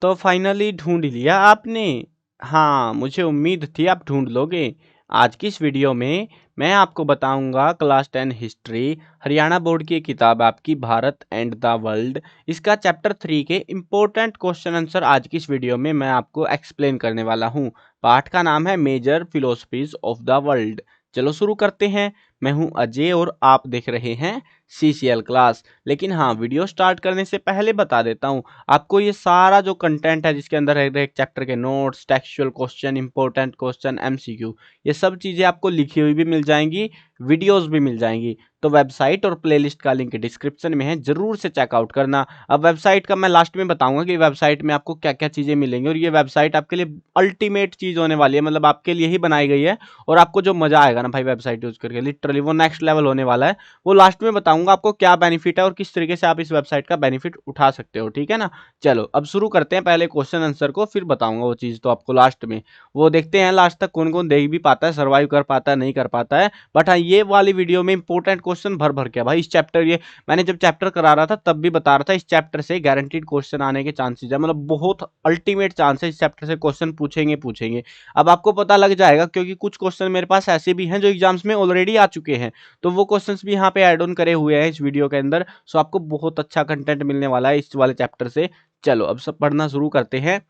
तो फाइनली ढूँढ लिया आपने? हाँ, मुझे उम्मीद थी आप ढूँढ लोगे। आज की इस वीडियो में मैं आपको बताऊँगा क्लास 10 हिस्ट्री हरियाणा बोर्ड की किताब आपकी भारत एंड द वर्ल्ड, इसका चैप्टर 3 के इम्पोर्टेंट क्वेश्चन आंसर आज की इस वीडियो में मैं आपको एक्सप्लेन करने वाला हूँ। पाठ का नाम है major philosophies of the world. चलो शुरू करते हैं। मैं हूँ अजय और आप देख रहे हैं CCL क्लास। लेकिन हाँ, वीडियो स्टार्ट करने से पहले बता देता हूँ, आपको ये सारा जो कंटेंट है जिसके अंदर है एक चैप्टर के notes, textual question, important question, MCQ, ये सब चीज़ें आपको लिखी हुई भी मिल जाएंगी, वीडियोस भी मिल जाएंगी। तो वेबसाइट और प्लेलिस्ट का लिंक डिस्क्रिप्शन में है, जरूर से चेकआउट करना। अब वेबसाइट का मैं लास्ट में बताऊंगा कि वेबसाइट में आपको क्या क्या चीज़ें मिलेंगी, और ये वेबसाइट आपके लिए अल्टीमेट चीज़ होने वाली है, मतलब आपके लिए ही बनाई गई है। और आपको जो मजा आएगा ना भाई वेबसाइट यूज करके, लिटरली वो नेक्स्ट लेवल होने वाला है। वो लास्ट में बताऊंगा आपको क्या बेनिफिट है और किस तरीके से आप इस वेबसाइट का बेनिफिट उठा सकते हो, ठीक है ना। चलो अब शुरू करते हैं पहले क्वेश्चन आंसर को, फिर बताऊंगा वो चीज़ तो आपको लास्ट में। वो देखते हैं लास्ट तक कौन कौन देख भी पाता है, सर्वाइव कर पाता है, नहीं कर पाता है। बट हाँ, ये वाली वीडियो में इंपॉर्टेंट क्वेश्चन भर भर के भाई, इस चैप्टर, ये मैंने जब चैप्टर करा रहा था तब भी बता रहा था, इस चैप्टर से गारंटीड क्वेश्चन आने के चांसेस है, मतलब बहुत अल्टीमेट चांस है इस चैप्टर से क्वेश्चन पूछेंगे पूछेंगे। अब आपको पता लग जाएगा क्योंकि कुछ क्वेश्चन मेरे पास ऐसे भी हैं जो एग्जाम्स में ऑलरेडी आ चुके हैं, तो वो क्वेश्चंस भी यहाँ पे ऐड ऑन करे हुए हैं इस वीडियो के अंदर। सो आपको बहुत अच्छा कंटेंट मिलने वाला है इस वाले चैप्टर से। चलो अब सब पढ़ना शुरू करते हैं।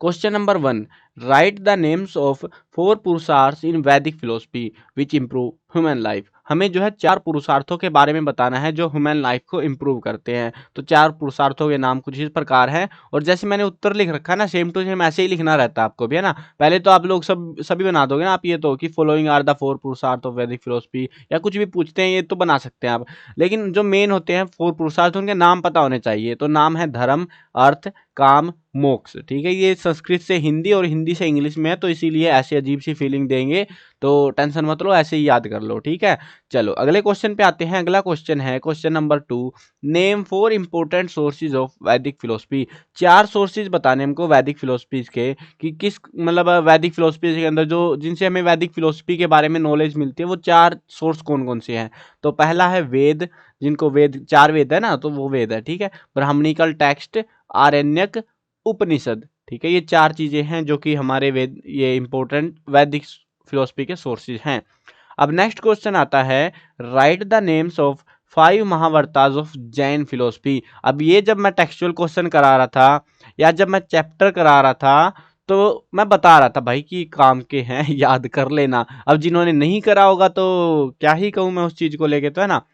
Question number 1, right the names of 4 पुरुषार्थ इन वैदिक philosophy which improve human life. हमें जो है 4 पुरुषार्थों के बारे में बताना है जो ह्यूमन लाइफ को इम्प्रूव करते हैं। तो 4 पुरुषार्थों के नाम कुछ इस प्रकार हैं, और जैसे मैंने उत्तर लिख रखा है ना, सेम टू सेम ऐसे ही लिखना रहता है आपको भी, है ना। पहले तो आप लोग सभी बना दोगे ना आप, ये तो कि फॉलोइंग आर द 4 पुरुषार्थ ऑफ वैदिक फिलोसफी, या कुछ भी पूछते हैं ये तो बना सकते हैं आप। लेकिन जो मेन होते हैं 4 पुरुषार्थ, उनके नाम पता होने चाहिए। तो नाम है धर्म, अर्थ, काम, मोक्ष, ठीक है। ये संस्कृत से हिंदी और हिंदी से इंग्लिश में है, तो इसीलिए ऐसी अजीब सी फीलिंग देंगे, तो टेंशन मत लो, ऐसे ही याद कर लो, ठीक है। चलो अगले क्वेश्चन पे आते हैं। अगला क्वेश्चन है question number 2, name 4 important sources of वैदिक फिलोसफी। 4 सोर्सेज बताने हमको वैदिक फिलोसफी के, कि किस मतलब वैदिक फिलोसफी के अंदर जो जिनसे हमें वैदिक फिलोसफी के बारे में नॉलेज मिलती है, वो 4 सोर्स कौन कौन से हैं। तो पहला है वेद, जिनको वेद, 4 वेद है ना, तो वो वेद है, ठीक है। ब्राह्मणिकल टेक्स्ट, आरण्यक, उपनिषद, ठीक है। ये 4 चीजें हैं जो कि हमारे वेद, ये इंपॉर्टेंट वैदिक फिलोसफी के सोर्सेज हैं। अब नेक्स्ट क्वेश्चन आता है, write the names of 5 mahavratas of Jain philosophy. अब ये जब मैं टेक्सचुअल क्वेश्चन करा रहा था या जब मैं चैप्टर करा रहा था, तो मैं बता रहा था भाई कि काम के हैं याद कर लेना। अब जिन्होंने नहीं करा होगा तो क्या ही कहूँ मैं उस चीज को लेके, तो है ना।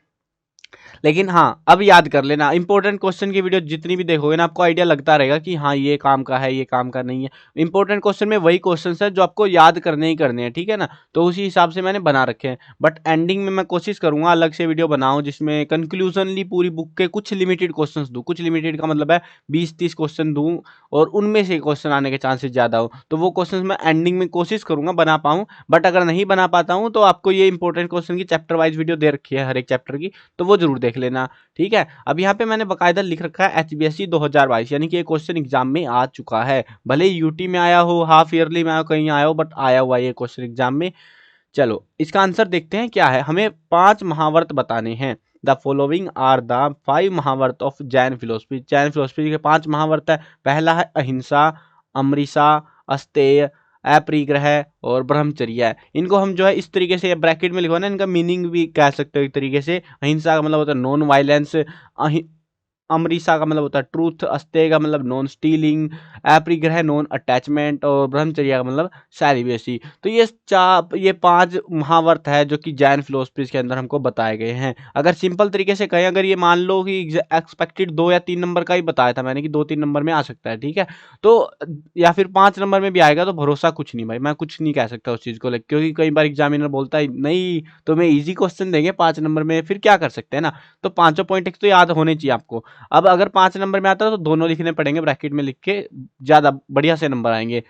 लेकिन हाँ, अब याद कर लेना, इंपॉर्टेंट क्वेश्चन की वीडियो जितनी भी देखोगे ना, आपको आइडिया लगता रहेगा कि हाँ ये काम का है, ये काम का नहीं है। इंपॉर्टेंट क्वेश्चन में वही क्वेश्चंस है जो आपको याद करने ही करने हैं, ठीक है ना। तो उसी हिसाब से मैंने बना रखे हैं। बट एंडिंग में मैं कोशिश करूंगा अलग से वीडियो बनाऊं जिसमें कंक्लूजनली पूरी बुक के कुछ लिमिटेड क्वेश्चंस दूं। कुछ लिमिटेड का मतलब है 20-30 क्वेश्चन दूं, और उनमें से क्वेश्चन आने के चांसेस ज्यादा हो, तो वो क्वेश्चन मैं एंडिंग में कोशिश करूंगा बना पाऊं। बट अगर नहीं बना पाता हूं तो आपको ये इंपॉर्टेंट क्वेश्चन की चैप्टर वाइज वीडियो दे रखी है हर एक चैप्टर की, तो वो जरूर देख लेना, ठीक है। अब यहाँ पे मैंने बकायदा लिख रखा है HBSC 2022, यानी कि ये क्वेश्चन एग्जाम में आ चुका है। भले यूटी में आया हो, हाफ ईयरली में आया हो, कहीं आया हो, बट आया हुआ ये क्वेश्चन एग्जाम में। चलो इसका आंसर देखते हैं क्या है। हमें 5 महावर्त बताने हैं। The following are the 5 mahavrat of Jain philosophy. Jain philosophy के 5 महावर्त है। पहला है अहिंसा, अमृषा, अस्तेय, अपरिग्रह और ब्रह्मचर्य है। इनको हम जो है इस तरीके से ब्रैकेट में लिखवाना, इनका मीनिंग भी कह सकते हो एक तरीके से। अहिंसा का मतलब होता है नॉन वायलेंस, अमरीसा का मतलब होता है ट्रूथ, अस्तेय का मतलब नॉन स्टीलिंग, अपरिग्रह नॉन अटैचमेंट, और ब्रह्मचर्य का मतलब सेलिबेसी। तो ये 5 महावर्त है जो कि जैन फिलोसफी के अंदर हमको बताए गए हैं। अगर सिंपल तरीके से कहें, अगर ये मान लो कि एक्सपेक्टेड 2 या 3 नंबर का ही बताया था मैंने कि 2-3 नंबर में आ सकता है, ठीक है। तो या फिर 5 नंबर में भी आएगा, तो भरोसा कुछ नहीं भाई, मैं कुछ नहीं कह सकता उस चीज को लेकर, क्योंकि कई बार एग्जामिनर बोलता है नहीं तुम्हें इजी क्वेश्चन देंगे 5 नंबर में, फिर क्या कर सकते हैं ना। तो पांचों पॉइंट एक तो याद होने चाहिए आपको। अब अगर 5 नंबर में आता है तो दोनों लिखने पड़ेंगे ब्रैकेट में लिख के, ज्यादा बढ़िया से नंबर आएंगे।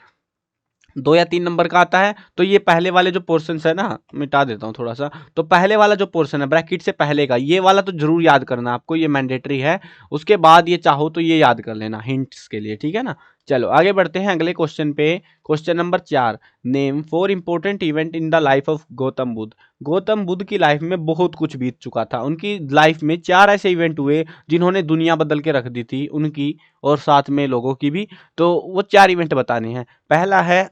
2 या 3 नंबर का आता है तो ये पहले वाले जो पोर्शन है ना, मिटा देता हूँ थोड़ा सा। तो पहले वाला जो पोर्शन है ब्रैकेट से पहले का, ये वाला तो जरूर याद करना आपको, ये मैंडेटरी है। उसके बाद ये चाहो तो ये याद कर लेना हिंट्स के लिए, ठीक है ना। चलो आगे बढ़ते हैं अगले क्वेश्चन पे। Question number 4, name 4 important event in the life of Gautam Buddha. Gautam Buddha की लाइफ में बहुत कुछ बीत चुका था, उनकी लाइफ में 4 ऐसे इवेंट हुए जिन्होंने दुनिया बदल के रख दी थी उनकी और साथ में लोगों की भी। तो वो 4 इवेंट बताने हैं। पहला है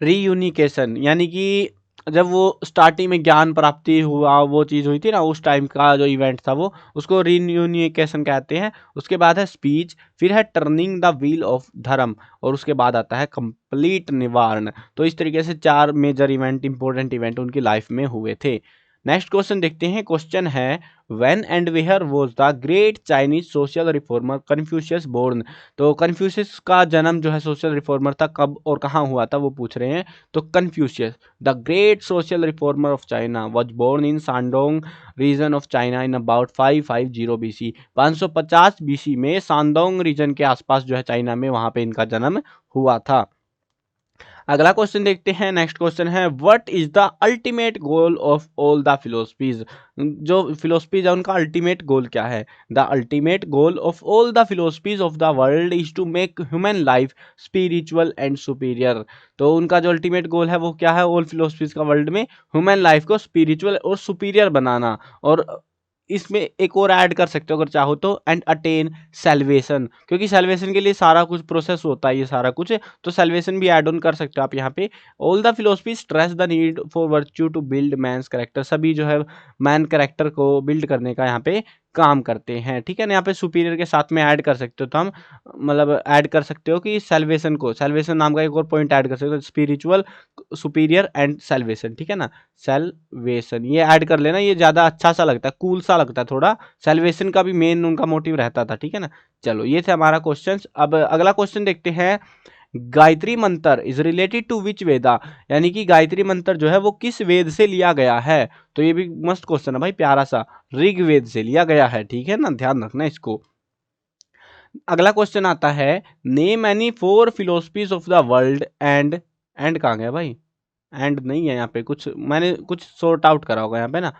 रीयूनिकेशन, यानी कि जब वो स्टार्टिंग में ज्ञान प्राप्ति हुआ वो चीज़ हुई थी ना, उस टाइम का जो इवेंट था वो, उसको रीयूनिकेशन कहते हैं। उसके बाद है स्पीच, फिर है टर्निंग द व्हील ऑफ धर्म, और उसके बाद आता है कंप्लीट निवारण। तो इस तरीके से 4 मेजर इवेंट, इंपॉर्टेंट इवेंट उनकी लाइफ में हुए थे। नेक्स्ट क्वेश्चन देखते हैं। क्वेश्चन है when and where was the great Chinese social reformer Confucius born. तो कन्फ्यूशियस का जन्म जो है सोशल रिफॉर्मर था, कब और कहाँ हुआ था वो पूछ रहे हैं। तो Confucius the great social reformer of China was born in Shandong region of China in about 550 BC. 550 BC में सांडोंग रीजन के आसपास जो है चाइना में, वहां पे इनका जन्म हुआ था। अगला क्वेश्चन देखते हैं। नेक्स्ट क्वेश्चन है what is the ultimate goal of all the philosophies. जो फिलोसफीज है उनका अल्टीमेट गोल क्या है। The ultimate goal of all the philosophies of the world is to make human life spiritual and superior. तो उनका जो ultimate goal है वो क्या है ऑल फिलोसफीज का वर्ल्ड में, ह्यूमन लाइफ को स्पिरिचुअल और सुपीरियर बनाना। और इसमें एक और ऐड कर सकते हो अगर चाहो तो, एंड अटेन सेल्वेशन, क्योंकि सेल्वेशन के लिए सारा कुछ प्रोसेस होता है ये सारा कुछ, तो सेल्वेशन भी ऐड ऑन कर सकते हो आप यहाँ पे। All the philosophy stress the need for virtue to build man's character. सभी जो है मैन कैरेक्टर को बिल्ड करने का यहाँ पे काम करते हैं, ठीक है ना। यहाँ पे सुपीरियर के साथ में ऐड कर सकते हो, तो हम मतलब ऐड कर सकते हो कि सेल्वेशन को, सेल्वेशन नाम का एक और पॉइंट ऐड कर सकते हो, स्पिरिचुअल, सुपीरियर एंड सेल्वेशन, ठीक है ना। सेल्वेशन ये ऐड कर लेना, ये ज़्यादा अच्छा सा लगता है, कूल सा लगता है थोड़ा। सेल्वेशन का भी मेन उनका मोटिव रहता था, ठीक है ना। चलो ये थे हमारा क्वेश्चन। अब अगला क्वेश्चन देखते हैं। Gayatri mantra is related to विच वेदा, यानी कि गायत्री मंत्र जो है वो किस वेद से लिया गया है। तो ये भी मस्त क्वेश्चन है भाई, प्यारा सा, ऋग्वेद से लिया गया है, ठीक है ना, ध्यान रखना इसको। अगला क्वेश्चन आता है name any 4 philosophies of the world and कहाँ गया भाई, एंड नहीं है यहाँ पे, कुछ मैंने कुछ सॉर्ट आउट करा होगा यहाँ पे ना।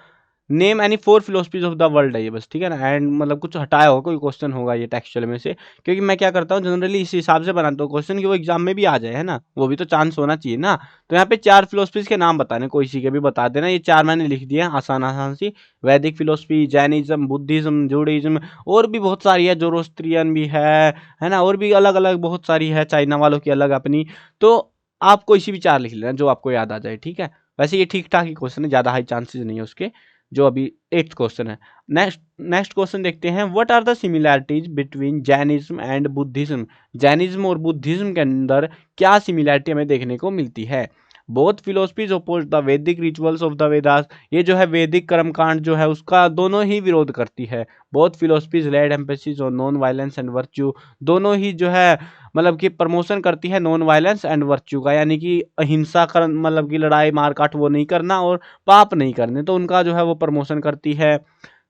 Name any 4 philosophies of the world है ये बस, ठीक है ना। एंड मतलब कुछ हटाया होगा, कोई क्वेश्चन होगा ये टेक्सचुअल में से, क्योंकि मैं क्या करता हूँ जनरली इस हिसाब से बनाता हूँ क्वेश्चन कि वो एग्जाम में भी आ जाए, है ना, वो भी तो चांस होना चाहिए ना। तो यहाँ पे 4 फिलोसफीज के नाम बताने, कोई सी के भी बता देना। ये 4 मैंने लिख दिए हैं आसान आसान सी, वैदिक फिलोसफी, जैनिज्म, बुद्धिज्म, जूडाइज्म, और भी बहुत सारी है, जोरोस्ट्रियन भी है ना, और भी अलग अलग बहुत सारी है, चाइना वालों की अलग अपनी। तो आप कोई सी भी 4 लिख लेना जो आपको याद आ जाए, ठीक है। वैसे ये ठीक ठाक ही क्वेश्चन है, ज़्यादा हाई चांसेस नहीं है उसके। जो अभी 8th क्वेश्चन है। नेक्स्ट क्वेश्चन देखते हैं। What are the similarities between Jainism and Buddhism. Jainism और बुद्धिज्म के अंदर क्या सिमिलैरिटी हमें देखने को मिलती है। Both philosophies oppose the Vedic rituals of the Vedas. ये जो है वैदिक कर्मकांड जो है उसका दोनों ही विरोध करती है। Both philosophies laid emphasis on non violence and virtue. दोनों ही जो है मतलब कि प्रमोशन करती है नॉन वायलेंस एंड वर्च्यू का, यानी कि अहिंसा कर मतलब कि लड़ाई मारकाट वो नहीं करना और पाप नहीं करने, तो उनका जो है वो प्रमोशन करती है।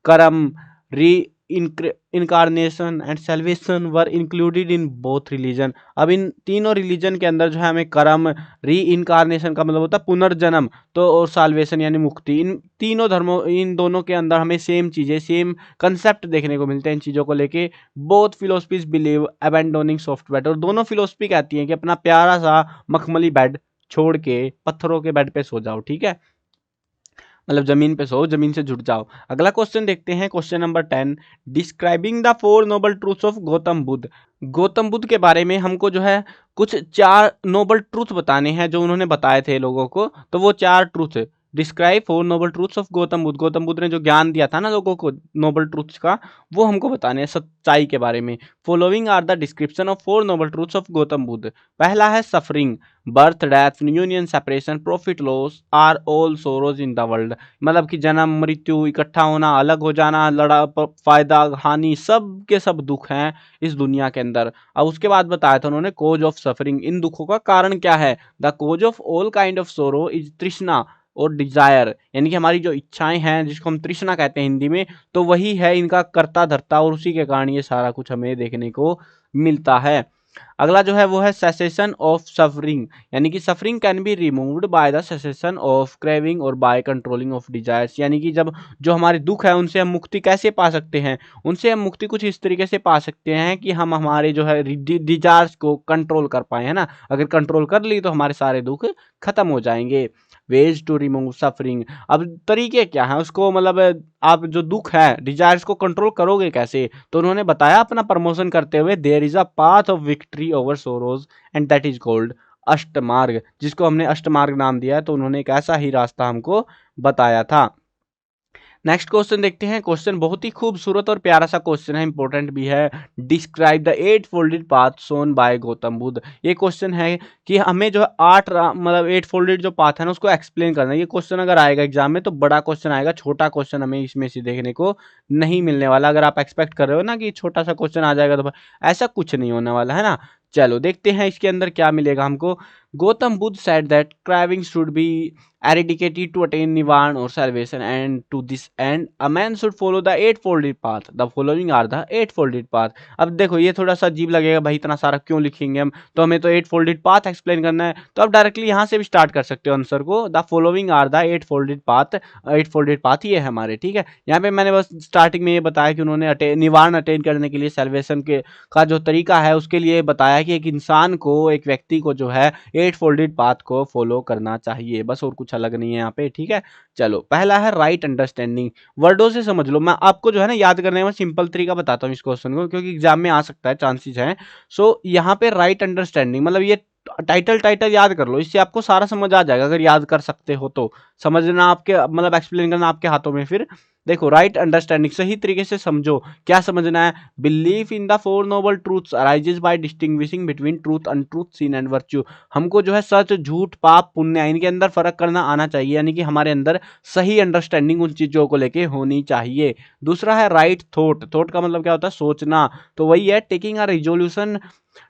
कर्म, री incarnation and salvation were included in both religion. अब इन तीनों रिलीजन के अंदर जो है हमें कर्म, री इनकारनेशन का मतलब होता है पुनर्जन्म, तो और साल्वेशन यानी मुक्ति, इन तीनों धर्मों, इन दोनों के अंदर हमें सेम चीज़ें, सेम कंसेप्ट देखने को मिलते हैं इन चीज़ों को लेके। Both philosophies believe abandoning soft bed. और दोनों फिलोसफी कहती हैं कि अपना प्यारा सा मखमली बेड छोड़ के पत्थरों के बेड पे सो जाओ, ठीक है, मतलब जमीन पे सो, जमीन से जुट जाओ। अगला क्वेश्चन देखते हैं। Question number 10, describing the 4 noble truths of Gautam Buddha. Gautam Buddha के बारे में हमको जो है कुछ 4 नोबल ट्रूथ बताने हैं जो उन्होंने बताए थे लोगों को। तो वो 4 truth, describe 4 noble truths of Gautam Buddha. Gautam Buddha ने जो ज्ञान दिया था ना लोगों को नोबल ट्रूथ्स का, वो हमको बताने हैं सच्चाई के बारे में। Following are the description of 4 noble truths of Gautam Buddha. पहला है suffering, birth, death, union, separation, profit, loss are all sorrows in the world. मतलब कि जन्म, मृत्यु, इकट्ठा होना, अलग हो जाना, फायदा, हानि, सब के सब दुख हैं इस दुनिया के अंदर। अब उसके बाद बताया था उन्होंने कोज ऑफ सफरिंग, इन दुखों का कारण क्या है। The cause of all kind of sorrow is trishna और डिजायर, यानी कि हमारी जो इच्छाएं हैं जिसको हम तृष्णा कहते हैं हिंदी में, तो वही है इनका कर्ता धर्ता, और उसी के कारण ये सारा कुछ हमें देखने को मिलता है। अगला जो है वो है सेसेशन ऑफ सफरिंग, यानी कि suffering can be removed by the cessation of craving और बाय कंट्रोलिंग ऑफ डिजायर्स, यानी कि जब जो हमारे दुख है उनसे हम मुक्ति कैसे पा सकते हैं, उनसे हम मुक्ति कुछ इस तरीके से पा सकते हैं कि हम हमारे जो है डिजायर्स को कंट्रोल कर पाए, है ना। अगर कंट्रोल कर ली तो हमारे सारे दुख खत्म हो जाएंगे। वेज टू रिमूव सफरिंग, अब तरीके क्या है उसको, मतलब आप जो दुख है डिजायर्स को कंट्रोल करोगे कैसे, तो उन्होंने बताया अपना प्रमोशन करते हुए, there is a path of victory over sorrows and that is called Ashtamarg, जिसको हमने अष्टमार्ग नाम दिया है। तो उन्होंने एक ऐसा ही रास्ता हमको बताया था। नेक्स्ट क्वेश्चन देखते हैं। क्वेश्चन बहुत ही खूबसूरत और प्यारा सा क्वेश्चन है, इंपॉर्टेंट भी है। Describe the eight folded path shown by Gautam Buddha. ये क्वेश्चन है कि हमें जो है मतलब एट फोल्डेड जो पाथ है ना उसको एक्सप्लेन करना है। ये क्वेश्चन अगर आएगा एग्जाम में तो बड़ा क्वेश्चन आएगा, छोटा क्वेश्चन हमें इसमें से देखने को नहीं मिलने वाला। अगर आप एक्सपेक्ट कर रहे हो ना कि छोटा सा क्वेश्चन आ जाएगा, तो ऐसा कुछ नहीं होने वाला है ना। चलो देखते हैं इसके अंदर क्या मिलेगा हमको। Gautam Buddha said that craving should be eradicated to attain nibbana or salvation, and to this end a man should follow the eightfold path. The following are the eightfold path. अब देखो ये थोड़ा सा अजीब लगेगा भाई, इतना सारा क्यों लिखेंगे हम, तो हमें तो eightfold path एक्सप्लेन करना है। तो आप डायरेक्टली यहाँ से भी स्टार्ट कर सकते हो आंसर को। The following are the eightfold path ये है हमारे, ठीक है। यहाँ पे मैंने बस स्टार्टिंग में ये बताया कि उन्होंने निवारण अटेन करने के लिए, सेल्वेशन के का जो तरीका है उसके लिए बताया कि एक इंसान को, एक व्यक्ति को जो है एट फोल्डेड पाथ को फॉलो करना चाहिए, बस और कुछ अलग नहीं है यहाँ पे, ठीक है। चलो पहला है राइट अंडरस्टैंडिंग, वर्डों से समझ लो। मैं आपको जो है ना याद करने में सिंपल तरीका बताता हूँ इस क्वेश्चन को, क्योंकि एग्जाम में आ सकता है, चांसेस हैं। सो यहाँ पे राइट अंडरस्टैंडिंग मतलब ये टाइटल याद कर लो, इससे आपको सारा समझ आ जाएगा। अगर याद कर सकते हो तो समझना आपके, मतलब एक्सप्लेन करना आपके हाथों में। फिर देखो राइट अंडरस्टैंडिंग, सही तरीके से समझो। क्या समझना है? Belief in the four noble truths arises by distinguishing between truth, untruth, sin and virtue. हमको जो है सच, झूठ, पाप, पुण्य, इनके अंदर फर्क करना आना चाहिए, यानी कि हमारे अंदर सही अंडरस्टैंडिंग उन चीजों को लेके होनी चाहिए। दूसरा है राइट थॉट, थॉट का मतलब क्या होता है? सोचना। तो वही है taking a resolution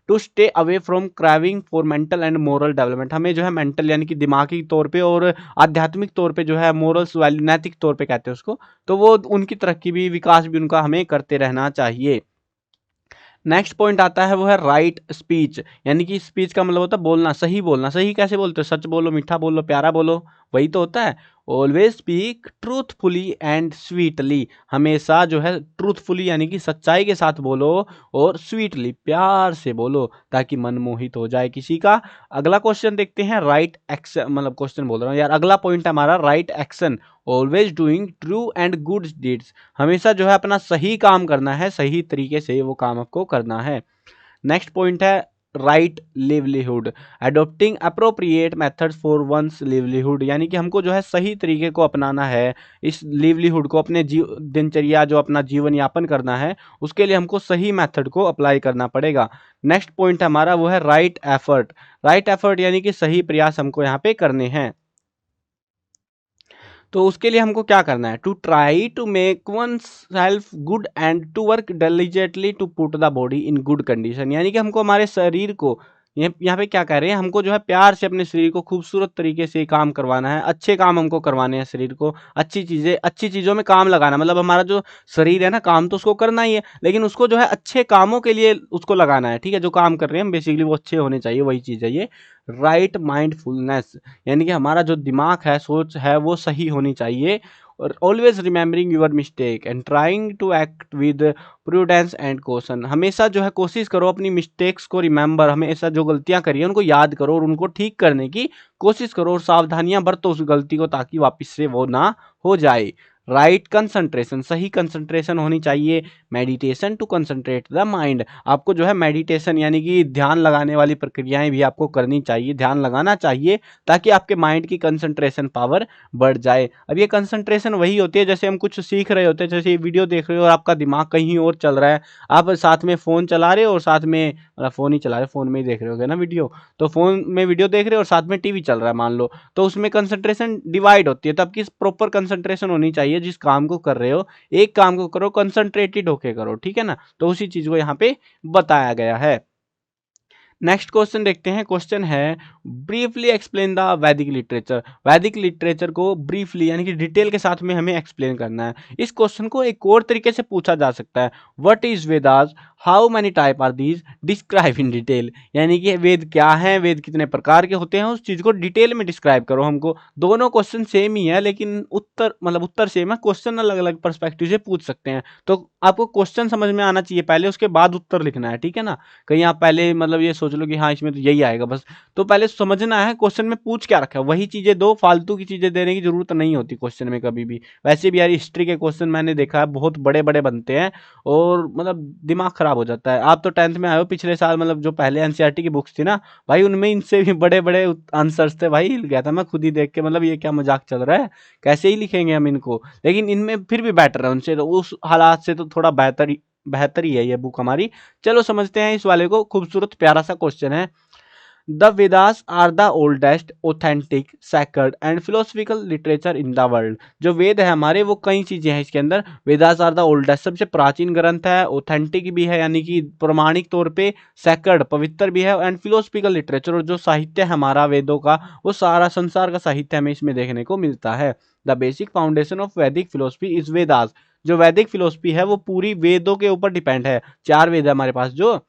to stay away from craving for mental and moral development. हमें जो है मेंटल यानी कि दिमागी तौर पे और आध्यात्मिक तौर पे जो है मोरल्स वैल्यू, नैतिक तौर पे कहते हैं उसको, तो वो उनकी तरक्की भी, विकास भी उनका हमें करते रहना चाहिए। नेक्स्ट पॉइंट आता है वो है राइट स्पीच, यानी कि स्पीच का मतलब होता है बोलना, सही बोलना। सही कैसे बोलते हो? सच बोलो, मीठा बोलो, प्यारा बोलो, वही तो होता है। Always speak truthfully and sweetly, हमेशा जो है ट्रूथफुली यानी कि सच्चाई के साथ बोलो, और स्वीटली प्यार से बोलो, ताकि मन मोहित हो जाए किसी का। अगला क्वेश्चन देखते हैं। राइट एक्शन, मतलब क्वेश्चन बोल रहा हूँ यार, अगला पॉइंट है हमारा right action. Always doing true and good deeds, हमेशा जो है अपना सही काम करना है, सही तरीके से वो काम आपको करना है। नेक्स्ट पॉइंट है right livelihood, adopting appropriate methods for one's livelihood, यानी कि हमको जो है सही तरीके को अपनाना है। इस लिवलीहुड को, अपने दिनचर्या, जो अपना जीवन यापन करना है, उसके लिए हमको सही मेथड को अप्लाई करना पड़ेगा। नेक्स्ट पॉइंट हमारा वो है राइट एफर्ट। राइट एफर्ट यानी कि सही प्रयास हमको यहाँ पे करने हैं। तो उसके लिए हमको क्या करना है? To try to make oneself good and to work diligently to put the body in good condition, यानी कि हमको हमारे शरीर को, यहाँ पे क्या कह रहे हैं, हमको जो है प्यार से अपने शरीर को खूबसूरत तरीके से काम करवाना है। अच्छे काम हमको करवाने हैं, शरीर को अच्छी चीजें, अच्छी चीजों में काम लगाना। मतलब हमारा जो शरीर है ना, काम तो उसको करना ही है, लेकिन उसको जो है अच्छे कामों के लिए उसको लगाना है, ठीक है। जो काम कर रहे हैं हम बेसिकली वो अच्छे होने चाहिए, वही चीज है ये। राइट माइंडफुलनेस, यानी कि हमारा जो दिमाग है, सोच है, वो सही होनी चाहिए। और always remembering your mistake and trying to act with prudence and caution, हमेशा जो है कोशिश करो अपनी मिस्टेक्स को रिमेंबर, हमेशा जो गलतियां करी है उनको याद करो और उनको ठीक करने की कोशिश करो, और सावधानियां बरतो उस गलती को, ताकि वापस से वो ना हो जाए। राइट कंसंट्रेशन, सही कंसंट्रेशन होनी चाहिए। Meditation to concentrate the mind, आपको जो है मेडिटेशन यानी कि ध्यान लगाने वाली प्रक्रियाएं भी आपको करनी चाहिए, ध्यान लगाना चाहिए, ताकि आपके माइंड की कंसंट्रेशन पावर बढ़ जाए। अब ये कंसंट्रेशन वही होती है, जैसे हम कुछ सीख रहे होते हैं, जैसे वीडियो देख रहे हो और आपका दिमाग कहीं और चल रहा है, आप साथ में फ़ोन चला रहे हो और साथ में, फ़ोन ही चला रहे हो, फ़ोन में ही देख रहे होगे ना वीडियो, तो फ़ोन में वीडियो देख रहे हो और साथ में टीवी चल रहा है मान लो, तो उसमें कंसंट्रेशन डिवाइड होती है। तो आपकी प्रॉपर कंसंट्रेशन होनी चाहिए जिस काम को कर रहे हो, एक काम को करो कंसंट्रेटेड होके करो, ठीक है ना। तो उसी चीज को यहाँ पे बताया गया है। नेक्स्ट क्वेश्चन देखते हैं। क्वेश्चन है ब्रीफली एक्सप्लेन द वैदिक लिटरेचर। वैदिक लिटरेचर को ब्रीफली यानी कि डिटेल के साथ में हमें एक्सप्लेन करना है। इस क्वेश्चन को एक और तरीके से पूछा जा सकता है, what is Vedas, how many type are these, describe in detail. यानी कि वेद क्या है, वेद कितने प्रकार के होते हैं, उस चीज को डिटेल में डिस्क्राइब करो हमको। दोनों क्वेश्चन सेम ही है, लेकिन उत्तर सेम है, क्वेश्चन अलग अलग पर्सपेक्टिव से पूछ सकते हैं। तो आपको क्वेश्चन समझ में आना चाहिए पहले, उसके बाद उत्तर लिखना है, ठीक है ना। कहीं आप पहले ये सोच लो कि हाँ इसमें तो यही आएगा बस, तो पहले समझना है क्वेश्चन में पूछ क्या रखा है, वही चीजें दो, फालतू की चीजें देने की जरूरत नहीं होती क्वेश्चन में कभी भी। वैसे भी यार हिस्ट्री के क्वेश्चन मैंने देखा है बहुत बड़े बड़े बनते हैं और दिमाग खराब हो जाता है। आप तो 10th में आए हो, पिछले साल जो पहले एनसीईआरटी की बुक्स थी ना भाई, उनमें इनसे भी बड़े बड़े आंसर्स थे भाई। हिल गया था मैं खुद ही देख के, ये क्या मजाक चल रहा है, कैसे ही लिखेंगे हम इनको। लेकिन इनमें फिर भी बेटर है उनसे, तो उस हालात से तो थोड़ा बेहतर ही है ये बुक हमारी। चलो समझते हैं इस वाले को। खूबसूरत प्यारा सा क्वेश्चन है। The Vedas are the oldest authentic sacred and philosophical literature in the world. जो वेद है हमारे वो कई चीजें हैं इसके अंदर। वेदास आर द ओल्डेस्ट सबसे प्राचीन ग्रंथ है, ऑथेंटिक भी है यानी कि प्रमाणिक तौर पे, सैक्रेड पवित्र भी है, एंड फिलोसफिकल लिटरेचर और जो साहित्य है हमारा वेदों का वो सारा संसार का साहित्य हमें इसमें देखने को मिलता है। द बेसिक फाउंडेशन ऑफ वैदिक फिलोसफी इज वेदास। जो वैदिक फिलोसफी है वो पूरी वेदों के ऊपर डिपेंड है। 4 वेद है हमारे पास जो।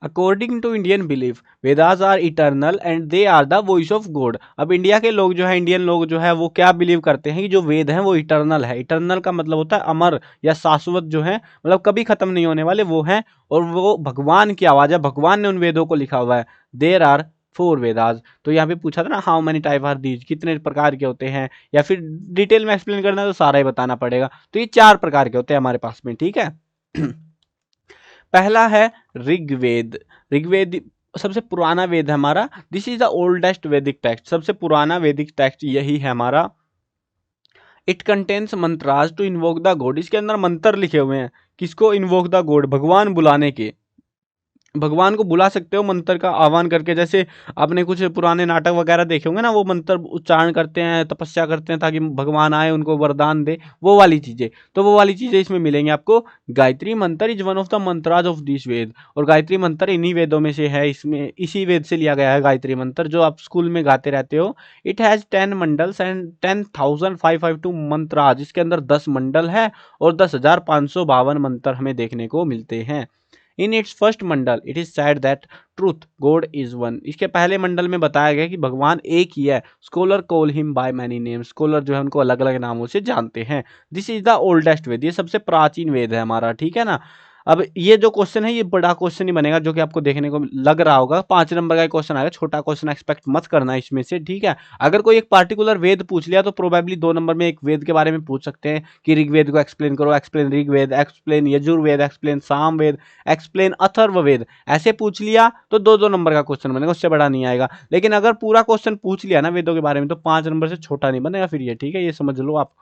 According to Indian belief Vedas are eternal and they are the voice of God. अब इंडिया के लोग जो है, इंडियन लोग जो है वो क्या बिलीव करते हैं कि जो वेद हैं वो इटर्नल है। इटर्नल का मतलब होता है अमर या शाश्वत, जो है कभी खत्म नहीं होने वाले वो हैं, और वो भगवान की आवाज है, भगवान ने उन वेदों को लिखा हुआ है। There are 4 Vedas. तो यहाँ पे पूछा था ना how many type are these, कितने प्रकार के होते हैं, या फिर डिटेल में एक्सप्लेन करना है तो सारा ही बताना पड़ेगा। तो ये 4 प्रकार के होते हैं हमारे पास में, ठीक है। पहला है ऋग्वेद। ऋग्वेद सबसे पुराना वेद है हमारा। This is the oldest Vedic text. सबसे पुराना वैदिक टेक्स्ट यही है हमारा। It contains mantras to invoke the god. इसके अंदर मंत्र लिखे हुए हैं, किसको? इन्वोक द गॉड, भगवान बुलाने के। भगवान को बुला सकते हो मंत्र का आह्वान करके। जैसे आपने कुछ पुराने नाटक वगैरह देखे होंगे ना, वो मंत्र उच्चारण करते हैं, तपस्या करते हैं ताकि भगवान आए उनको वरदान दे, वो वाली चीजें। तो वो वाली चीजें इसमें मिलेंगी आपको। Gayatri mantra is one of the mantras of this Veda. और गायत्री मंत्र इन्हीं वेदों में से है, इसमें इसी वेद से लिया गया है गायत्री मंत्र, जो आप स्कूल में गाते रहते हो। It has 10 mandals and 10,552 मंत्राज। इसके अंदर 10 मंडल है और 10,552 मंत्र हमें देखने को मिलते हैं। In its first Mandal it is said that truth God is one. इसके पहले मंडल में बताया गया कि भगवान एक ही है। Scholar call him by many names. Scholar जो है उनको अलग अलग नामों से जानते हैं। दिस इज द ओल्डेस्ट वेद। ये सबसे प्राचीन वेद है हमारा, ठीक है ना। अब ये जो क्वेश्चन है ये बड़ा क्वेश्चन ही बनेगा, जो कि आपको देखने को लग रहा होगा 5 नंबर का क्वेश्चन आएगा। छोटा क्वेश्चन एक्सपेक्ट मत करना इसमें से, ठीक है। अगर कोई एक पार्टिकुलर वेद पूछ लिया तो प्रोबेबली 2 नंबर में एक वेद के बारे में पूछ सकते हैं कि ऋग्वेद को एक्सप्लेन करो, explain Rigveda, explain Yajurveda, explain Samaveda, explain Atharvaveda. ऐसे पूछ लिया तो 2-2 नंबर का क्वेश्चन बनेगा, उससे बड़ा नहीं आएगा। लेकिन अगर पूरा क्वेश्चन पूछ लिया ना वेदों के बारे में तो 5 नंबर से छोटा नहीं बनेगा फिर ये, ठीक है, ये समझ लो आप।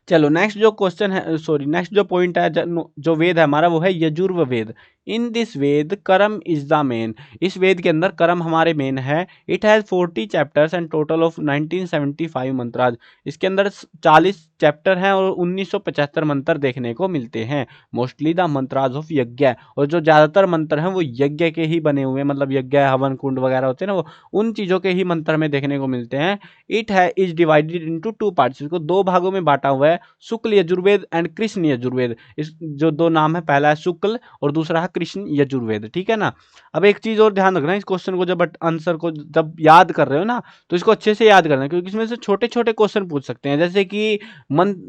चलो नेक्स्ट जो क्वेश्चन है, सॉरी नेक्स्ट जो पॉइंट है, जो वेद है हमारा वो है यजुर्व वेद। इन दिस वेद कर्म इज द मेन। इस वेद के अंदर कर्म हमारे मेन है। It has 40 chapters and total of 1975 मंत्राज। इसके अंदर 40 चैप्टर हैं और 1975 मंत्र देखने को मिलते हैं। मोस्टली द मंत्राज ऑफ यज्ञ। और जो ज्यादातर मंत्र हैं वो यज्ञ के ही बने हुए हैं, यज्ञ हवन कुंड वगैरह होते हैं ना, वो उन चीजों के ही मंत्र हमें देखने को मिलते हैं। इट है इज डिवाइडेड इनटू 2 पार्ट्स। इसको 2 भागों में बांटा हुआ है, शुक्ल यजुर्वेद एंड कृष्ण यजुर्वेद। इस जो 2 नाम है, पहला है शुक्ल और दूसरा है कृष्ण यजुर्वेद, ठीक है ना। अब एक चीज और ध्यान रखना, इस क्वेश्चन को जब आंसर को जब याद कर रहे हो ना तो इसको अच्छे से याद करना, क्योंकि इसमें से छोटे छोटे क्वेश्चन पूछ सकते हैं। जैसे कि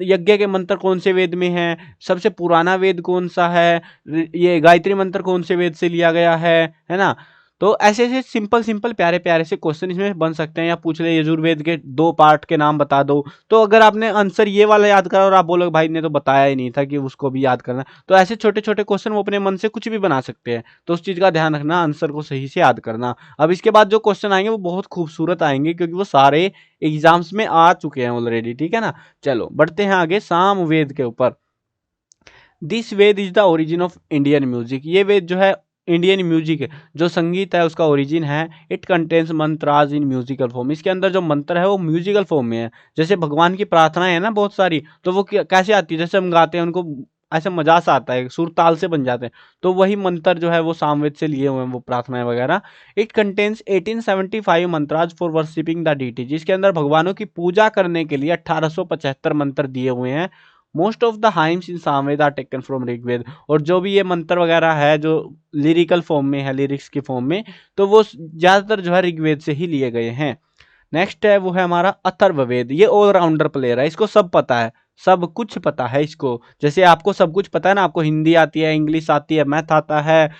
यज्ञ के मंत्र कौन से वेद में है, सबसे पुराना वेद कौन सा है, ये गायत्री मंत्र कौन से वेद से लिया गया है ना। तो ऐसे ऐसे सिंपल सिंपल प्यारे प्यारे से क्वेश्चन इसमें बन सकते हैं। या पूछ ले यजुर्वेद के 2 पार्ट के नाम बता दो, तो अगर आपने आंसर ये वाला याद करा और आप बोलोगे भाई ने तो बताया ही नहीं था कि उसको भी याद करना, तो ऐसे छोटे छोटे क्वेश्चन वो अपने मन से कुछ भी बना सकते हैं। तो उस चीज का ध्यान रखना, आंसर को सही से याद करना। अब इसके बाद जो क्वेश्चन आएंगे वो बहुत खूबसूरत आएंगे, क्योंकि वो सारे एग्जाम्स में आ चुके हैं ऑलरेडी, ठीक है ना। चलो बढ़ते हैं आगे सामवेद के ऊपर। This Veda is the origin of Indian music. ये वेद जो है इंडियन म्यूजिक जो संगीत है उसका ओरिजिन है। It contains mantras in musical form. इसके अंदर जो मंत्र है वो म्यूजिकल फॉर्म में है। जैसे भगवान की प्रार्थनाएं है ना बहुत सारी, तो वो कैसे आती है, जैसे हम गाते हैं उनको ऐसा मजा सा आता है, सुर ताल से बन जाते हैं। तो वही मंत्र जो है वो सामवेद से लिए हुए हैं, वो प्रार्थनाएं वगैरह। It contains 1875 mantras for worshipping the deity, जिसके अंदर भगवानों की पूजा करने के लिए 1875 मंत्र दिए हुए हैं। Most of the hymns in Samaveda are taken from Rigveda, और जो भी ये मंत्र वगैरह है जो लिरिकल फॉर्म में है, लिरिक्स की फॉर्म में, तो वो ज्यादातर जो है ऋग्वेद से ही लिए गए हैं। नेक्स्ट है वो है हमारा अथर्ववेद। ये ऑलराउंडर प्लेयर है, इसको सब पता है, सब कुछ पता है इसको। जैसे आपको सब कुछ पता है ना, आपको हिंदी आती है, इंग्लिश आती है, मैथ आता है,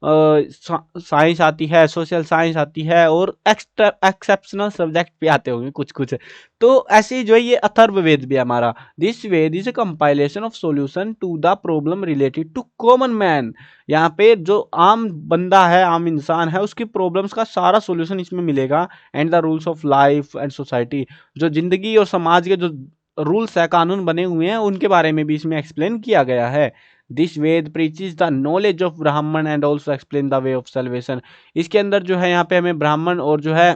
साइंस आती है, सोशल साइंस आती है, और एक्स्ट्रा एक्सेप्शनल सब्जेक्ट भी आते होंगे कुछ कुछ। तो ऐसे ही जो है ये अथर्ववेद भी है हमारा। This Veda is a compilation of solution to the problem related to common man. यहाँ पे जो आम बंदा है, आम इंसान है, उसकी प्रॉब्लम्स का सारा सॉल्यूशन इसमें मिलेगा। And the rules of life and society, जो जिंदगी और समाज के जो रूल्स है, कानून बने हुए हैं, उनके बारे में भी इसमें एक्सप्लेन किया गया है। This Veda preaches the knowledge of Brahman and also explain the way of salvation. इसके अंदर जो है यहाँ पे हमें ब्राह्मण और जो है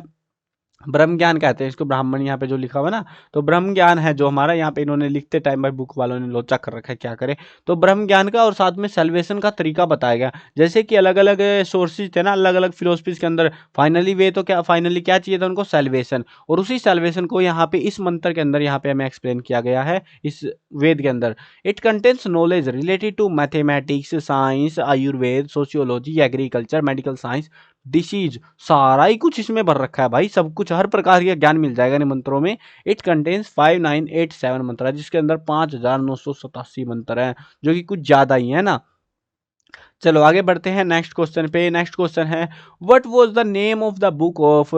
ब्रह्म ज्ञान कहते हैं इसको, ब्राह्मण यहाँ पे जो लिखा हुआ ना, तो ब्रह्म ज्ञान है जो हमारा, यहाँ पे इन्होंने लिखते टाइम भाई बुक वालों ने लोचा कर रखा है, क्या करे। तो ब्रह्म ज्ञान का और साथ में सेल्वेशन का तरीका बताया गया। जैसे कि अलग अलग सोर्सेज थे ना, अलग अलग फिलोसफीज के अंदर, फाइनली वे तो क्या, फाइनली क्या चाहिए था उनको, सेल्वेशन। और उसी सेल्वेशन को यहाँ पे इस मंत्र के अंदर यहाँ पे हमें एक्सप्लेन किया गया है इस वेद के अंदर। It contains knowledge related to mathematics, science, Ayurveda, sociology, agriculture, medical science, disease, सारा ही कुछ इसमें भर रखा है भाई, सब कुछ, हर प्रकार का ज्ञान मिल जाएगा इन मंत्रों में। इट कंटेन्स 5987 मंत्र है, जिसके अंदर 5987 मंत्र हैं, जो कि कुछ ज्यादा ही है ना। चलो आगे बढ़ते हैं नेक्स्ट क्वेश्चन पे। नेक्स्ट क्वेश्चन है, what was the name of the book of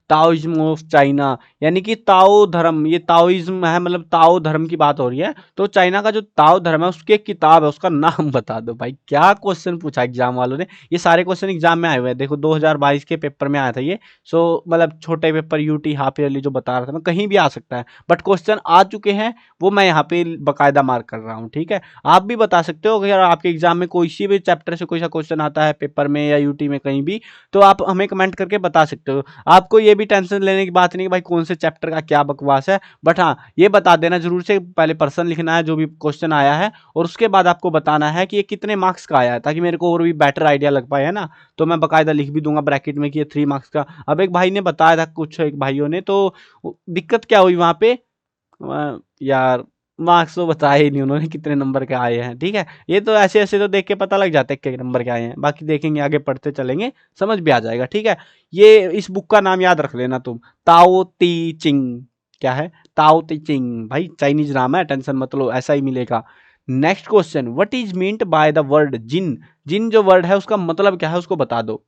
Taoism of China. यानी कि ताओ धर्म, ये ताओइज्म है, मतलब ताओ धर्म की बात हो रही है, तो चाइना का जो ताओ धर्म है उसकी एक किताब है, उसका नाम बता दो भाई। क्या क्वेश्चन पूछा एग्जाम वालों ने, ये सारे क्वेश्चन एग्जाम में आए हुए हैं, देखो 2022 के पेपर में आया था ये। सो मतलब छोटे पेपर, यूटी, हाफ ईयरली जो बता रहा था मैं, कहीं भी आ सकता है, बट क्वेश्चन आ चुके हैं, वो मैं यहाँ पे बाकायदा मार्क कर रहा हूँ, ठीक है। आप भी बता सकते हो, अगर आपके एग्जाम में कोई सी भी चैप्टर से कोई सा क्वेश्चन आता है पेपर में या यूटी में कहीं भी, तो आप हमें कमेंट करके बता सकते हो। आपको ये भी टेंशन लेने की बात नहीं कि भाई कौन से चैप्टर का क्या बकवास है, बट हाँ ये बता देना जरूर से, पहले पर्सन लिखना है जो भी क्वेश्चन आया है, और उसके बाद आपको बताना है कि ये कितने मार्क्स का आया है, ताकि मेरे को और भी बेटर आइडिया लग पाए, है ना। तो मैं बकायदा लिख भी दूंगा ब्रैकेट में कि ये 3 मार्क्स का। अब एक भाई ने बताया था, कुछ एक भाइयों ने, तो दिक्कत क्या हुई वहां पे, यार मार्क्स तो बताए ही नहीं उन्होंने कितने नंबर के आए हैं, ठीक है। ये तो ऐसे ऐसे तो देख के पता लग जाता है कि नंबर के आए हैं, बाकी देखेंगे आगे पढ़ते चलेंगे, समझ भी आ जाएगा, ठीक है। ये इस बुक का नाम याद रख लेना तुम, ताओ ती चिंग। क्या है, ताओ ती चिंग, भाई चाइनीज नाम है, टेंशन मत लो, ऐसा ही मिलेगा। Next question, what is meant by the word Jina. जिन जो वर्ड है उसका मतलब क्या है, उसको बता दो।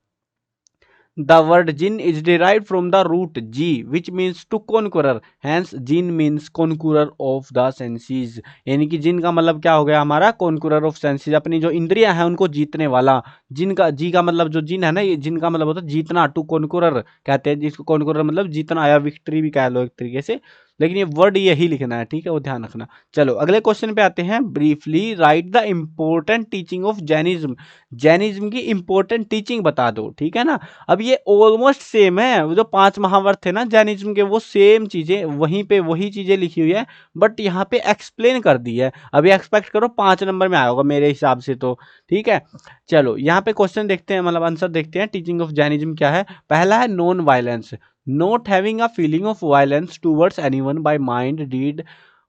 The word jinn is derived from the root ji, which means to conqueror. Hence, jinn means conqueror of the senses. यानी कि जिन का मतलब क्या हो गया हमारा, conqueror of senses, अपनी जो इंद्रियां हैं उनको जीतने वाला। जिन का, जी का मतलब जो जिन है ना, ये जिन का मतलब होता है जीतना, टू conqueror कहते हैं जिसको, conqueror मतलब जीतना या विक्ट्री भी कह लो एक तरीके से, लेकिन ये वर्ड यही लिखना है, ठीक है, वो ध्यान रखना। चलो अगले क्वेश्चन पे आते हैं। Briefly right the important teaching of Jainism. Jainism की इंपॉर्टेंट टीचिंग बता दो, ठीक है ना। अब ये ऑलमोस्ट सेम है, वो जो 5 महावर्त थे ना जैनिज्म के, वो सेम चीजें वहीं पे वही चीजें लिखी हुई है, बट यहाँ पे एक्सप्लेन कर दी है। अभी एक्सपेक्ट करो 5 नंबर में आया होगा मेरे हिसाब से तो, ठीक है। चलो यहाँ पे क्वेश्चन देखते हैं, मतलब आंसर देखते हैं। टीचिंग ऑफ जैनिज्म क्या है, पहला है non violence, not having a feeling of violence towards anyone by mind, deed,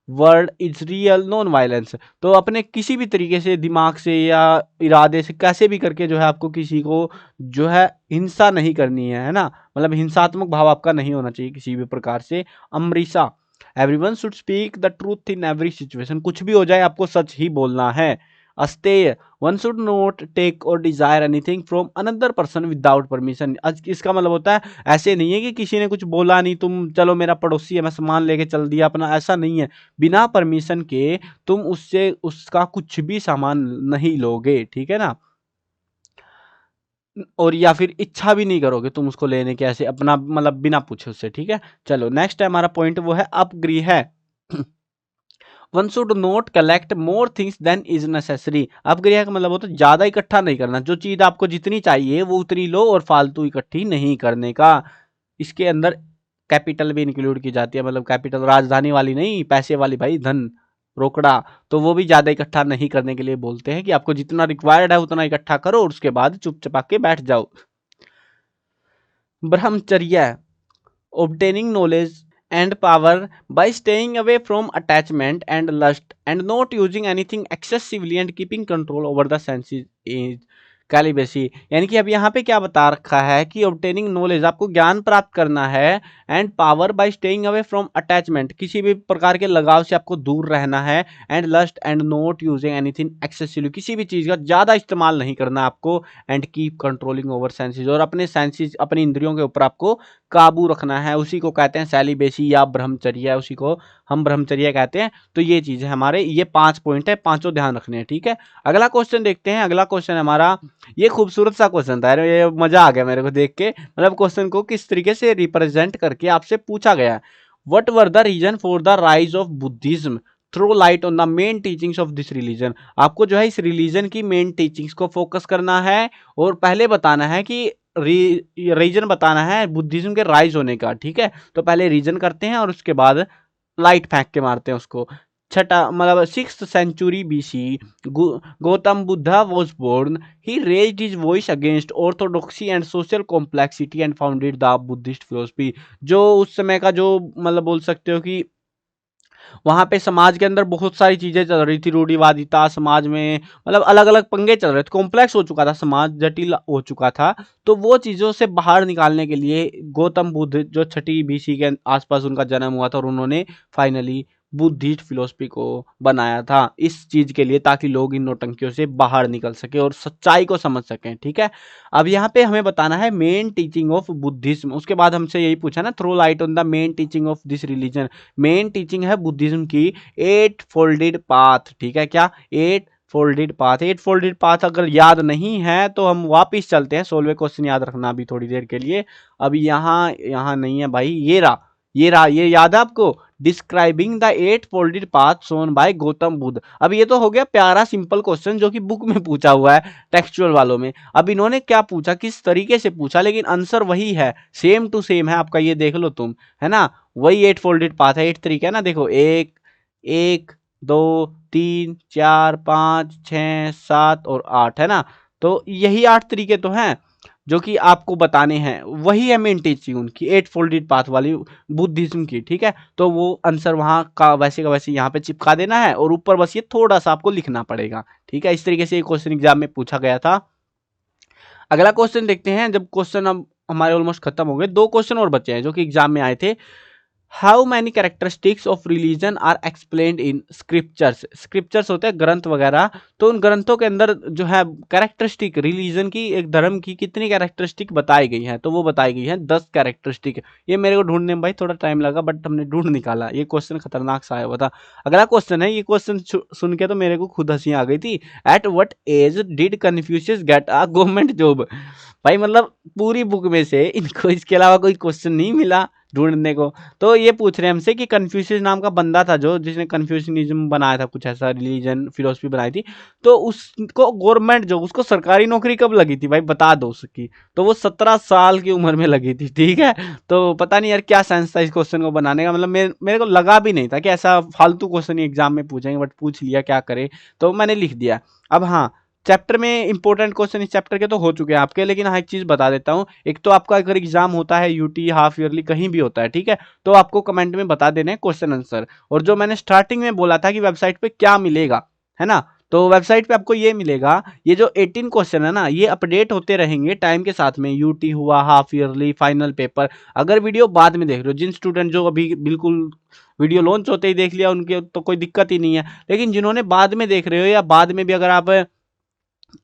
word is real non violence. तो अपने किसी भी तरीके से, दिमाग से या इरादे से, कैसे भी करके जो है आपको किसी को जो है हिंसा नहीं करनी है ना, मतलब हिंसात्मक भाव आपका नहीं होना चाहिए किसी भी प्रकार से। अमरीसा, everyone should speak the truth in every situation, कुछ भी हो जाए आपको सच ही बोलना है। Asteya, one should not take or desire anything from another person without permission. इसका मतलब होता है, ऐसे नहीं है कि किसी ने कुछ बोला नहीं, तुम चलो मेरा पड़ोसी है मैं सामान लेके चल दिया अपना, ऐसा नहीं है। बिना परमिशन के तुम उससे उसका कुछ भी सामान नहीं लोगे, ठीक है ना, और या फिर इच्छा भी नहीं करोगे तुम उसको लेने के, ऐसे अपना मतलब बिना पूछे उससे, ठीक है। चलो नेक्स्ट है हमारा पॉइंट, वो है अपगृह है। One should not collect more things than is necessary. अपगृह का मतलब होता है ज्यादा इकट्ठा नहीं करना, जो चीज आपको जितनी चाहिए वो उतनी लो, और फालतू इकट्ठी नहीं करने का। इसके अंदर कैपिटल भी इंक्लूड की जाती है, मतलब कैपिटल राजधानी वाली नहीं, पैसे वाली भाई, धन, रोकड़ा, तो वो भी ज़्यादा इकट्ठा नहीं करने के लिए बोलते हैं कि आपको जितना रिक्वायर्ड है उतना इकट्ठा करो और उसके बाद चुपचाप के बैठ जाओ। ब्रह्मचर्य, obtaining knowledge and power by staying away from attachment and lust and not using anything excessively and keeping control over the senses is कैलिबेसी। यानी कि अब यहाँ पे क्या बता रखा है कि ऑब्टेनिंग नॉलेज, आपको ज्ञान प्राप्त करना है, and power bye staying away from attachment, किसी भी प्रकार के लगाव से आपको दूर रहना है, and lust and not using anything excessively, किसी भी चीज़ का ज़्यादा इस्तेमाल नहीं करना आपको, and keep controlling over senses, और अपने सेंसेस, अपनी इंद्रियों के ऊपर आपको काबू रखना है, उसी को कहते हैं सेलिबेसी या ब्रह्मचर्य, उसी को हम ब्रह्मचर्य कहते हैं। तो ये चीज़ है हमारे, ये 5 पॉइंट है, पांचों ध्यान रखने हैं, ठीक है। अगला क्वेश्चन देखते हैं। अगला क्वेश्चन हमारा, ये खूबसूरत सा क्वेश्चन था, ये मजा आ गया मेरे को देख के, मतलब क्वेश्चन को किस तरीके से रिप्रेजेंट करके आपसे पूछा गया है। What were the reason for the rise of Buddhism, throw light on the main teachings of this religion. आपको जो है इस रिलीजन की मेन टीचिंग्स को फोकस करना है और पहले बताना है कि रीजन बताना है बुद्धिज्म के राइज होने का, ठीक है। तो पहले रीजन करते हैं और उसके बाद लाइट फेंक के मारते हैं उसको। छठा, मतलब 6th century BC, Gautam Buddha was born. He raised his voice against orthodoxy and social complexity and founded the Buddhist philosophy। जो उस समय का जो, मतलब बोल सकते हो कि वहां पे समाज के अंदर बहुत सारी चीजें चल रही थी, रूढ़िवादिता समाज में, मतलब अलग अलग पंगे चल रहे थे, कॉम्प्लेक्स हो चुका था समाज, जटिल हो चुका था। तो वो चीजों से बाहर निकालने के लिए गौतम बुद्ध, जो 6ठी BC के आसपास उनका जन्म हुआ था, और उन्होंने फाइनली बुद्धिस्ट फिलोसफी को बनाया था इस चीज के लिए, ताकि लोग इन नौटंकियों से बाहर निकल सके और सच्चाई को समझ सकें, ठीक है। अब यहाँ पे हमें बताना है मेन टीचिंग ऑफ बुद्धिज्म। उसके बाद हमसे यही पूछा ना, throw light on the main teaching of this religion. Main teaching है बुद्धिज्म की 8 फोल्डेड पाथ, ठीक है। क्या 8 फोल्डेड पाथ? 8 फोल्डेड पाथ अगर याद नहीं है तो हम वापिस चलते हैं, 16वें क्वेश्चन याद रखना अभी थोड़ी देर के लिए। अभी यहाँ नहीं है भाई, ये याद है आपको, describing the 8 folded path shown by Gautam Buddha. अब ये तो हो गया प्यारा सिंपल क्वेश्चन जो कि बुक में पूछा हुआ है टेक्सचुअल वालों में। अब इन्होंने क्या पूछा, किस तरीके से पूछा, लेकिन आंसर वही है, सेम टू सेम है आपका, ये देख लो तुम, है ना। वही 8 फोल्डेड पाथ है, 8 तरीके है ना, देखो 1 2 3 4 5 6 7 और 8, है ना। तो यही 8 तरीके तो हैं जो कि आपको बताने हैं, वही है मेन टीचिंग उनकी 8 फोल्डेड पाथ वाली बुद्धिज्म की, ठीक है। तो वो आंसर वहां का वैसे का वैसे यहाँ पे चिपका देना है और ऊपर बस ये थोड़ा सा आपको लिखना पड़ेगा, ठीक है। इस तरीके से ये क्वेश्चन एग्जाम में पूछा गया था। अगला क्वेश्चन देखते हैं। जब क्वेश्चन अब हमारे ऑलमोस्ट खत्म हो गए, 2 क्वेश्चन और बचे हैं जो कि एग्जाम में आए थे। How many characteristics of religion are explained in scriptures. Scriptures होते हैं ग्रंथ वगैरह, तो उन ग्रंथों के अंदर जो है कैरेक्टरिस्टिक, रिलीजन की, एक धर्म की कितनी कैरेक्टरिस्टिक बताई गई हैं, तो वो बताई गई है 10 कैरेक्टरिस्टिक। ये मेरे को ढूंढने में भाई थोड़ा टाइम लगा, बट हमने ढूंढ निकाला। ये क्वेश्चन खतरनाक सा आया हुआ था। अगला क्वेश्चन है, ये क्वेश्चन सुन के तो मेरे को खुद हंसी आ गई थी। At what age did Confucius get a government job. भाई मतलब पूरी बुक में से इनको इसके अलावा कोई क्वेश्चन नहीं मिला ढूंढने को। तो ये पूछ रहे हैं हमसे कि कन्फ्यूशियस नाम का बंदा था जो, जिसने कन्फ्यूशनिज्म बनाया था, कुछ ऐसा रिलीजन फिलोसफी बनाई थी, तो उसको गवर्नमेंट जॉब, उसको सरकारी नौकरी कब लगी थी भाई, बता दो उसकी। तो वो 17 साल की उम्र में लगी थी, ठीक है। तो पता नहीं यार क्या सेंस था इस क्वेश्चन को बनाने का, मतलब मेरे को लगा भी नहीं था कि ऐसा फालतू क्वेश्चन एग्जाम में पूछेंगे, बट पूछ लिया, क्या करे, तो मैंने लिख दिया। अब हाँ, चैप्टर में इंपॉर्टेंट क्वेश्चन इस चैप्टर के तो हो चुके हैं आपके, लेकिन हाँ एक चीज बता देता हूँ। एक तो आपका अगर एग्जाम होता है यूटी, हाफ ईयरली, कहीं भी होता है, ठीक है, तो आपको कमेंट में बता देने क्वेश्चन आंसर। और जो मैंने स्टार्टिंग में बोला था कि वेबसाइट पे क्या मिलेगा, है ना, तो वेबसाइट पे आपको ये मिलेगा, ये जो 18 क्वेश्चन है ना, ये अपडेट होते रहेंगे टाइम के साथ में। यूटी हुआ, हाफ ईयरली, फाइनल पेपर। अगर वीडियो बाद में देख रहे हो, जिन स्टूडेंट जो अभी बिल्कुल वीडियो लॉन्च होते ही देख लिया, उनके तो कोई दिक्कत ही नहीं है, लेकिन जिन्होंने बाद में देख रहे हो, या बाद में भी अगर आप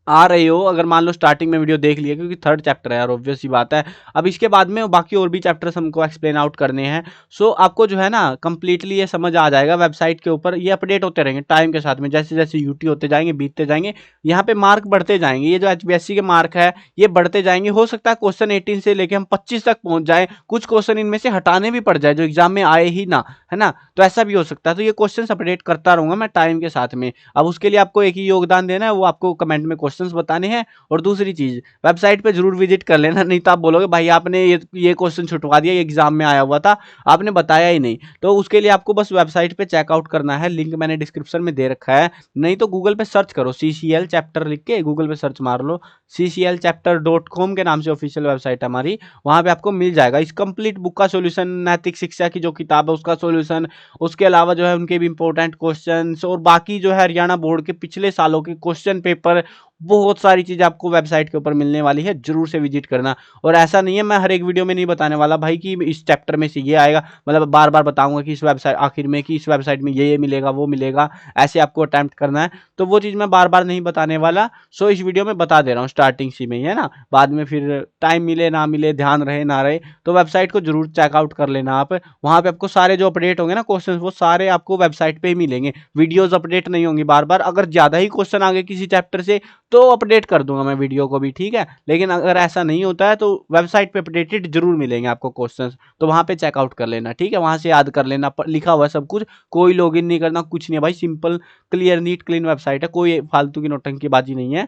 आ रहे हो, अगर मान लो स्टार्टिंग में वीडियो देख लिया, क्योंकि 3rd चैप्टर है यार, ऑब्वियस सी बात है। अब इसके बाद में बाकी और भी चैप्टर्स हमको एक्सप्लेन आउट करने हैं। सो आपको जो है ना कंप्लीटली ये समझ आ जाएगा। वेबसाइट के ऊपर ये अपडेट होते रहेंगे टाइम के साथ में, जैसे जैसे यूटी होते जाएंगे, बीतते जाएंगे, यहाँ पे मार्क बढ़ते जाएंगे। ये जो HBSC के मार्क है ये बढ़ते जाएंगे। हो सकता है क्वेश्चन 18 से लेके हम 25 तक पहुंच जाए, कुछ क्वेश्चन इनमें से हटाने भी पड़ जाए जो एग्जाम में आए ही ना, है ना, तो ऐसा भी हो सकता है। तो ये क्वेश्चन अपडेट करता रहूंगा मैं टाइम के साथ में। अब उसके लिए आपको एक ही योगदान देना है, वो आपको कमेंट में में क्वेश्चंस बताने हैं। और दूसरी चीज़, वेबसाइट पे जरूर विजिट कर लेना, नहीं तो आप बोलोगे भाई आपने ये क्वेश्चन छुटवा दिया, ये एग्जाम में आया हुआ था, आपने बताया ही नहीं। तो उसके लिए आपको बस वेबसाइट पे चेकआउट करना है, लिंक मैंने डिस्क्रिप्शन में दे रखा है, नहीं तो गूगल पे सर्च करो, CCL चैप्टर लिख के गूगल पे सर्च मार लो, cclchapter.com के नाम से ऑफिशियल वेबसाइट है हमारी, वहां पे आपको मिल जाएगा इस कंप्लीट बुक का सॉल्यूशन, नैतिक शिक्षा की जो किताब है उसका सॉल्यूशन, उसके अलावा जो है उनके भी इंपॉर्टेंट क्वेश्चंस, और बाकी जो है हरियाणा बोर्ड के पिछले सालों के क्वेश्चन पेपर, बहुत सारी चीजें आपको वेबसाइट के ऊपर मिलने वाली है, जरूर से विजिट करना। और ऐसा नहीं है मैं हर एक वीडियो में नहीं बताने वाला भाई कि इस चैप्टर में से ये आएगा, मतलब बार बार बताऊंगा कि इस वेबसाइट आखिर में कि इस वेबसाइट में ये मिलेगा वो मिलेगा, ऐसे आपको अटेम्प्ट करना है, तो वो चीज़ मैं बार बार नहीं बताने वाला। सो इस वीडियो में बता दे रहा हूँ स्टार्टिंग सी में ही, है ना, बाद में फिर टाइम मिले ना मिले, ध्यान रहे ना रहे, तो वेबसाइट को जरूर चेकआउट कर लेना आप। वहाँ पे आपको सारे जो अपडेट होंगे ना क्वेश्चन, वो सारे आपको वेबसाइट पे ही मिलेंगे, वीडियोज अपडेट नहीं होंगी बार बार। अगर ज़्यादा ही क्वेश्चन आ गए किसी चैप्टर से तो अपडेट कर दूंगा मैं वीडियो को भी, ठीक है, लेकिन अगर ऐसा नहीं होता है तो वेबसाइट पे अपडेटेड जरूर मिलेंगे आपको क्वेश्चंस, तो वहां पे चेकआउट कर लेना, ठीक है, वहां से याद कर लेना, लिखा हुआ है सब कुछ, कोई लॉगिन नहीं करना, कुछ नहीं है भाई, simple clear neat clean website है, कोई फालतू की नौटंकीबाजी नहीं है,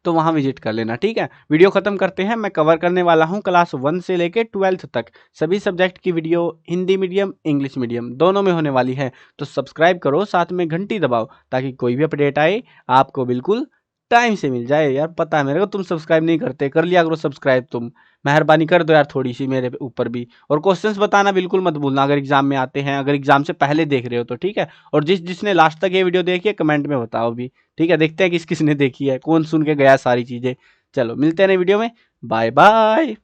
तो वहां विजिट कर लेना, ठीक है। वीडियो खत्म करते हैं, मैं कवर करने वाला हूं क्लास 1 से लेके 12th तक सभी सब्जेक्ट की video, Hindi medium English medium दोनों में होने वाली है, तो सब्सक्राइब करो, साथ में घंटी दबाओ, ताकि कोई भी अपडेट आए आपको बिल्कुल टाइम से मिल जाए। यार पता है मेरे को तुम सब्सक्राइब नहीं करते, कर लिया करो सब्सक्राइब, तुम मेहरबानी कर दो यार थोड़ी सी मेरे ऊपर भी। और क्वेश्चंस बताना बिल्कुल मत भूलना अगर एग्जाम में आते हैं, अगर एग्जाम से पहले देख रहे हो तो, ठीक है। और जिसने लास्ट तक ये वीडियो देखी है कमेंट में बताओ भी, ठीक है, देखते हैं किस किसने देखी है, कौन सुन के गया सारी चीजें। चलो मिलते हैं नई वीडियो में, बाय बाय।